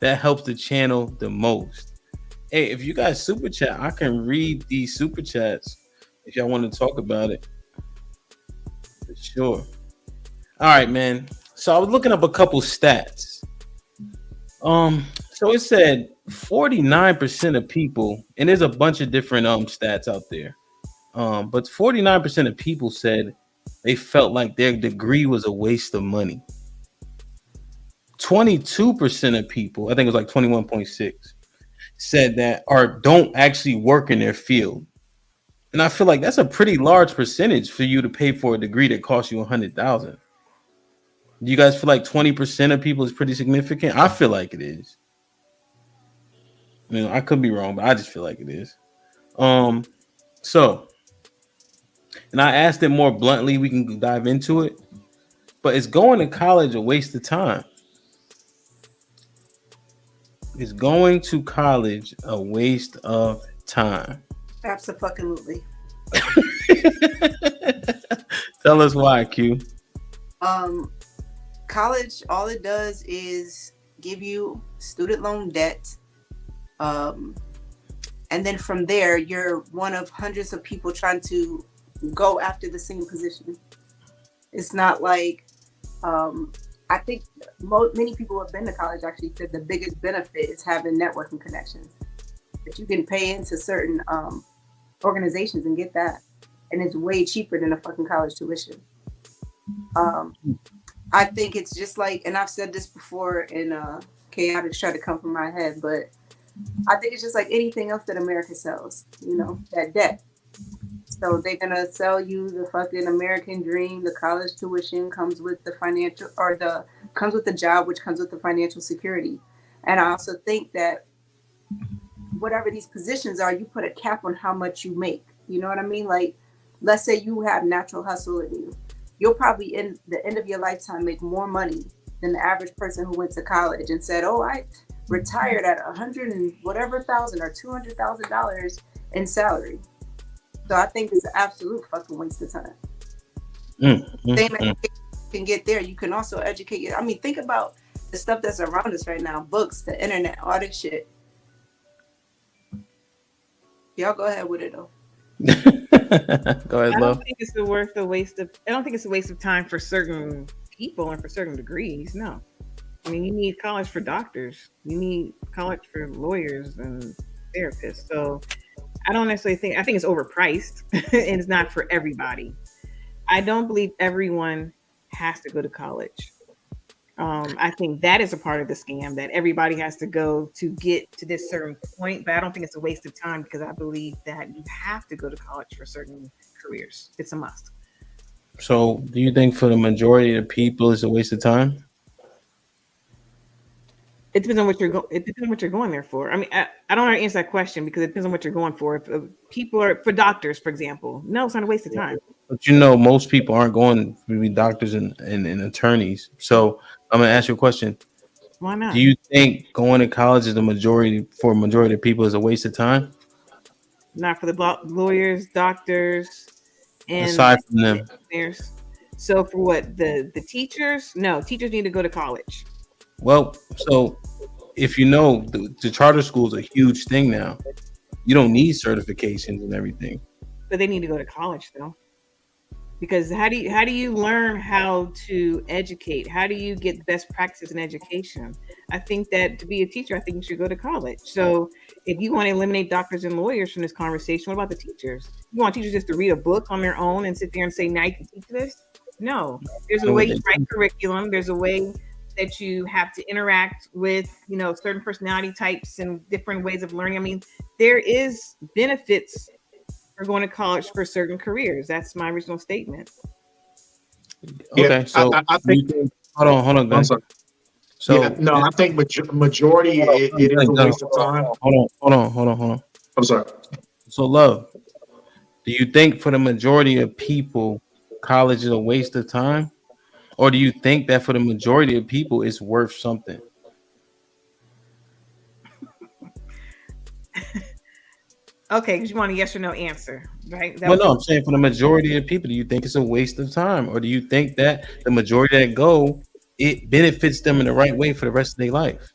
that helps the channel the most. Hey, if you guys super chat, I can read these super chats if y'all want to talk about it for sure. All right, man. So I was looking up a couple stats. So it said 49% of people, and there's a bunch of different stats out there. But 49% of people said they felt like their degree was a waste of money. 22% of people, I think it was like 21.6, said that or don't actually work in their field. And I feel like that's a pretty large percentage for you to pay for a degree that costs you 100,000. Do you guys feel like 20% of people is pretty significant? I feel like it is. I could be wrong, but I just feel like it is. So, and I asked it more bluntly. We can dive into it, but is going to college a waste of time? Is going to college a waste of time? Absolutely. Tell us why, Q. College, all it does is give you student loan debt. And then from there, you're one of hundreds of people trying to go after the same position. It's not like, I think many people who have been to college actually said the biggest benefit is having networking connections. That you can pay into certain organizations and get that. And it's way cheaper than a fucking college tuition. I think it's just like, and I've said this before, and chaotic try to come from my head, but I think it's just like anything else that America sells, that debt. So they're gonna sell you the fucking American dream. The college tuition comes with the financial, comes with the job, which comes with the financial security. And I also think that whatever these positions are, you put a cap on how much you make. You know what I mean? Like, let's say you have natural hustle in you. You'll probably in the end of your lifetime make more money than the average person who went to college and said, "Oh, I retired at $100 and whatever thousand or $200,000 in salary." So I think it's an absolute fucking waste of time. Same education you can get there. You can also educate you. I mean, think about the stuff that's around us right now: books, the internet, all this shit. Y'all go ahead with it though. Go ahead, I love. don't think it's a waste of time for certain people and for certain degrees. No. I mean, you need college for doctors. You need college for lawyers and therapists. So I don't necessarily I think it's overpriced and it's not for everybody. I don't believe everyone has to go to college. I think that is a part of the scam, that everybody has to go to get to this certain point, but I don't think it's a waste of time because I believe that you have to go to college for certain careers. It's a must. So, do you think for the majority of the people it's a waste of time? It depends on what it depends on what you're going there for. I mean, I don't want to answer that question because it depends on what you're going for. If people are for doctors, for example, no, it's not a waste of time. But most people aren't going to be doctors and attorneys. So I'm gonna ask you a question. Why not? Do you think going to college is majority of people is a waste of time? Not for the lawyers, doctors, and aside from them. Engineers. So for what the teachers? No, teachers need to go to college. Well, so if the charter school is a huge thing now. You don't need certifications and everything. But they need to go to college though. Because how do you learn how to educate? How do you get best practices in education? I think that to be a teacher, I think you should go to college. So if you want to eliminate doctors and lawyers from this conversation, what about the teachers? You want teachers just to read a book on their own and sit there and say, now you can teach this? No. There's a way you write curriculum. There's a way that you have to interact with, certain personality types and different ways of learning. I mean, there is benefits for going to college for certain careers. That's my original statement. Okay, so I think. Hold on, guys. So I think majority it is a waste of time. Hold on. I'm sorry. So, love, do you think for the majority of people, college is a waste of time, or do you think that for the majority of people, it's worth something? Okay, because you want a yes or no answer, right? I'm saying for the majority of people, do you think it's a waste of time, or do you think that the majority that go, it benefits them in the right way for the rest of their life?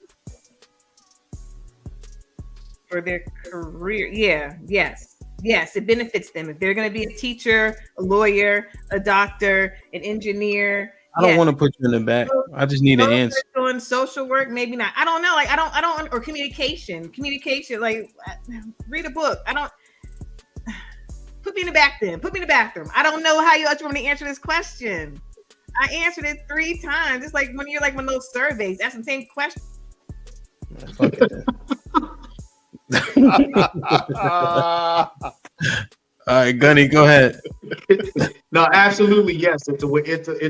for their career. Yeah, yes, it benefits them if they're going to be a teacher, a lawyer, a doctor, an engineer. I don't want to put you in the back. I just need an answer. Doing social work, maybe not. I don't know. Like I don't, or communication. Like read a book. I don't. Put me in the back then. Put me in the bathroom. I don't know how you want me to answer this question. I answered it 3 times. It's like when you're like one of those surveys. That's the same question. Fuck it. All right, Gunny, go ahead. No, absolutely, yes. It's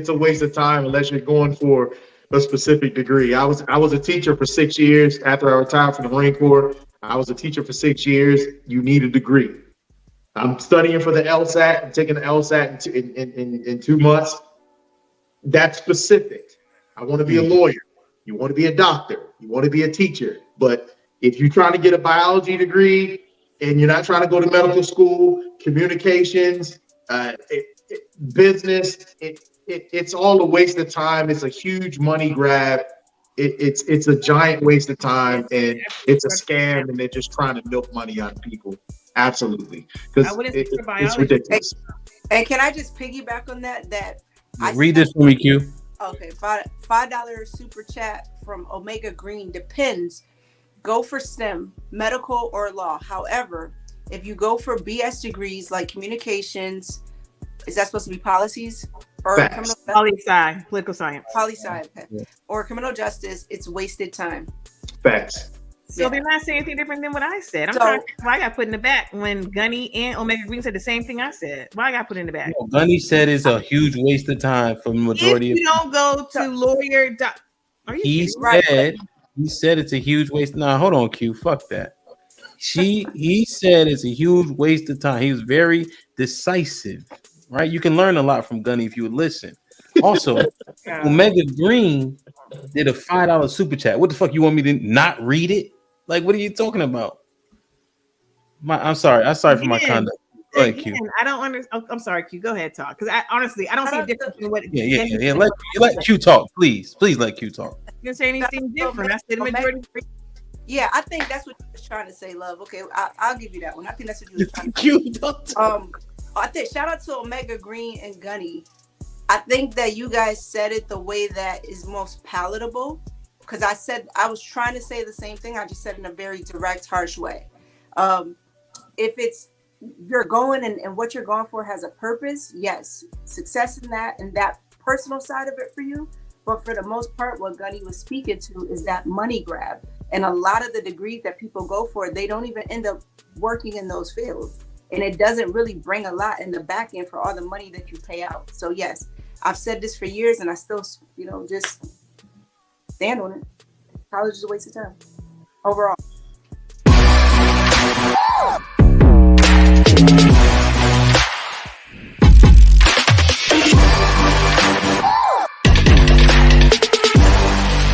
a waste of time unless you're going for a specific degree. I was a teacher for 6 years after I retired from the Marine Corps. I was a teacher for 6 years. You need a degree. I'm studying for the LSAT. I'm taking the LSAT in 2 months. That's specific. I want to be a lawyer. You want to be a doctor. You want to be a teacher. But if you're trying to get a biology degree and you're not trying to go to medical school, communications, business, it's all a waste of time. It's a huge money grab. It's a giant waste of time, and it's a scam, and they're just trying to milk money out of people. Absolutely, because it's ridiculous. And can I just piggyback on that? Read this for me, Q. Okay, $5 super chat from Omega Green. Depends. Go for STEM, medical or law. However, if you go for BS degrees like communications, is that supposed to be policies or poli-sci, political science, poli-sci, or criminal justice? It's wasted time. Facts. So they're not saying anything different than what I said. I'm trying to why I got put in the back when Gunny and Omega Green said the same thing I said. Why I got put in the back? No, Gunny said it's a huge waste of time for the majority if you don't go to lawyer. He said it's a huge waste. Nah, hold on, Q. Fuck that. He said it's a huge waste of time. He was very decisive, right? You can learn a lot from Gunny if you would listen. Also, Omega Green did a $5 super chat. What the fuck? You want me to not read it? Like, what are you talking about? I'm sorry. I'm sorry for my conduct. Go ahead, Q. I don't understand. I'm sorry, Q. Go ahead, talk. Because I honestly don't see a difference in what. Yeah. Let Q talk, please. Please let Q talk. You didn't say anything different. I said the majority. Yeah, I think that's what you was trying to say, love. Okay, I'll give you that one. I think that's what you was trying to say. I think shout out to Omega Green and Gunny. I think that you guys said it the way that is most palatable. Because I was trying to say the same thing. I just said in a very direct, harsh way. If you're going and what you're going for has a purpose, yes, success in that and that personal side of it for you. But for the most part, what Gunny was speaking to is that money grab. And a lot of the degrees that people go for, they don't even end up working in those fields. And it doesn't really bring a lot in the back end for all the money that you pay out. So yes, I've said this for years and I still, just stand on it. College is a waste of time overall.